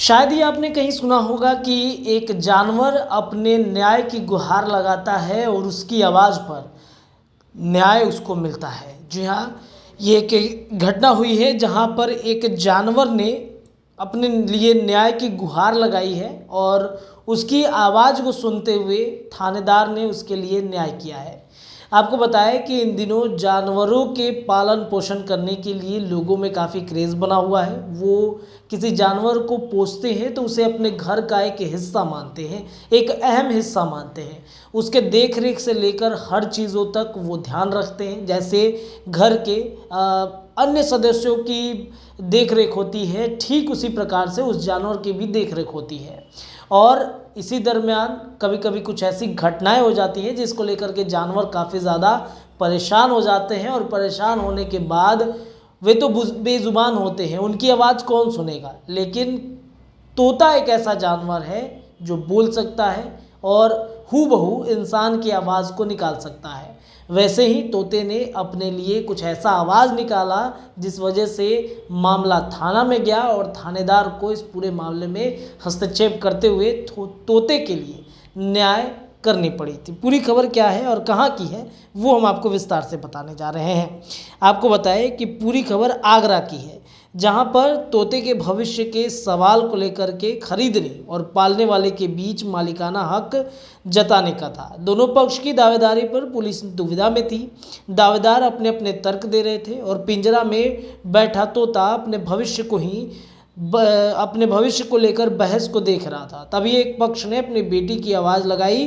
शायद ही आपने कहीं सुना होगा कि एक जानवर अपने न्याय की गुहार लगाता है और उसकी आवाज़ पर न्याय उसको मिलता है। जी हाँ, ये एक घटना हुई है जहाँ पर एक जानवर ने अपने लिए न्याय की गुहार लगाई है और उसकी आवाज़ को सुनते हुए थानेदार ने उसके लिए न्याय किया है। आपको बताएं कि इन दिनों जानवरों के पालन पोषण करने के लिए लोगों में काफ़ी क्रेज़ बना हुआ है। वो किसी जानवर को पोसते हैं तो उसे अपने घर का एक हिस्सा मानते हैं, एक अहम हिस्सा मानते हैं। उसके देख रेख से लेकर हर चीज़ों तक वो ध्यान रखते हैं। जैसे घर के अन्य सदस्यों की देख रेख होती है, ठीक उसी प्रकार से उस जानवर की भी देख रेख होती है। और इसी दरमियान कभी कभी कुछ ऐसी घटनाएं हो जाती हैं जिसको लेकर के जानवर काफ़ी ज़्यादा परेशान हो जाते हैं और परेशान होने के बाद वे तो बेजुबान होते हैं, उनकी आवाज़ कौन सुनेगा। लेकिन तोता एक ऐसा जानवर है जो बोल सकता है और हूबहू इंसान की आवाज़ को निकाल सकता है। वैसे ही तोते ने अपने लिए कुछ ऐसा आवाज़ निकाला जिस वजह से मामला थाना में गया और थानेदार को इस पूरे मामले में हस्तक्षेप करते हुए तोते के लिए न्याय करनी पड़ी थी। पूरी खबर क्या है और कहाँ की है वो हम आपको विस्तार से बताने जा रहे हैं। आपको बताएं कि पूरी खबर आगरा की है, जहां पर तोते के भविष्य के सवाल को लेकर के खरीदने और पालने वाले के बीच मालिकाना हक जताने का था। दोनों पक्ष की दावेदारी पर पुलिस दुविधा में थी। दावेदार अपने अपने तर्क दे रहे थे और पिंजरा में बैठा तोता अपने भविष्य को लेकर बहस को देख रहा था। तभी एक पक्ष ने अपनी बेटी की आवाज़ लगाई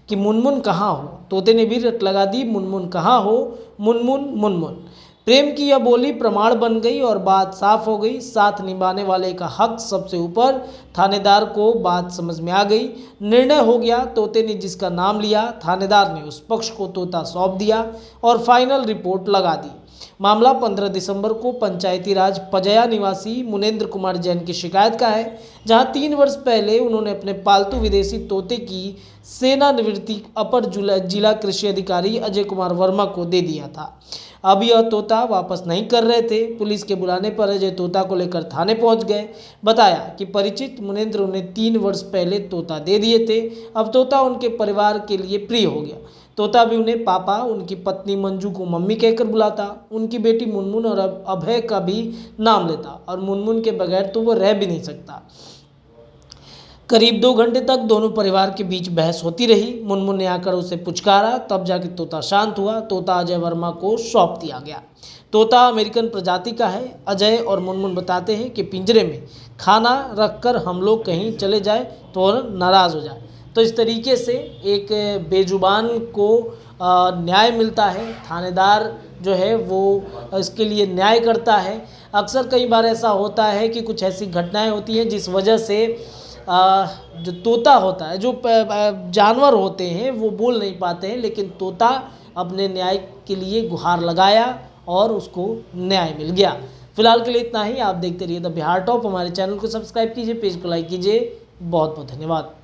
कि मुनमुन कहाँ हो। तोते ने भी रट लगा दी, मुनमुन कहाँ हो, मुनमुन मुनमुन। प्रेम की यह बोली प्रमाण बन गई और बात साफ हो गई। साथ निभाने वाले का हक सबसे ऊपर। थानेदार को बात समझ में आ गई, निर्णय हो गया। तोते ने जिसका नाम लिया, थानेदार ने उस पक्ष को तोता सौंप दिया और फाइनल रिपोर्ट लगा दी। मामला 15 दिसंबर को पंचायती राज पजया निवासी मुनेंद्र कुमार जैन की शिकायत का है, जहां 3 वर्ष पहले उन्होंने अपने पालतू विदेशी तोते की सेवानिवृत्ति अपर जिला कृषि अधिकारी अजय कुमार वर्मा को दे दिया था। अब यह तोता वापस नहीं कर रहे थे। पुलिस के बुलाने पर अजय तोता को लेकर थाने पहुंच गए। बताया कि परिचित मुनेंद्र उन्हें 3 वर्ष पहले तोता दे दिए थे। अब तोता उनके परिवार के लिए प्रिय हो गया। तोता भी उन्हें पापा, उनकी पत्नी मंजू को मम्मी कहकर बुलाता, उनकी बेटी मुनमुन और अभय का भी नाम लेता और मुनमुन के बगैर तो वो रह भी नहीं सकता। करीब 2 घंटे तक दोनों परिवार के बीच बहस होती रही। मुनमुन ने आकर उसे पुचकारा, तब जाके तोता शांत हुआ। तोता अजय वर्मा को सौंप दिया गया। तोता अमेरिकन प्रजाति का है। अजय और मुनमुन बताते हैं कि पिंजरे में खाना रखकर हम लोग कहीं चले जाए तो नाराज़ हो जाए। तो इस तरीके से एक बेजुबान को न्याय मिलता है। थानेदार जो है वो इसके लिए न्याय करता है। अक्सर कई बार ऐसा होता है कि कुछ ऐसी घटनाएं होती हैं जिस वजह से जो तोता होता है, जो जानवर होते हैं वो बोल नहीं पाते हैं, लेकिन तोता अपने न्याय के लिए गुहार लगाया और उसको न्याय मिल गया। फिलहाल के लिए इतना ही। आप देखते रहिए द बिहार टॉप। हमारे चैनल को सब्सक्राइब कीजिए, पेज को लाइक कीजिए। बहुत बहुत धन्यवाद।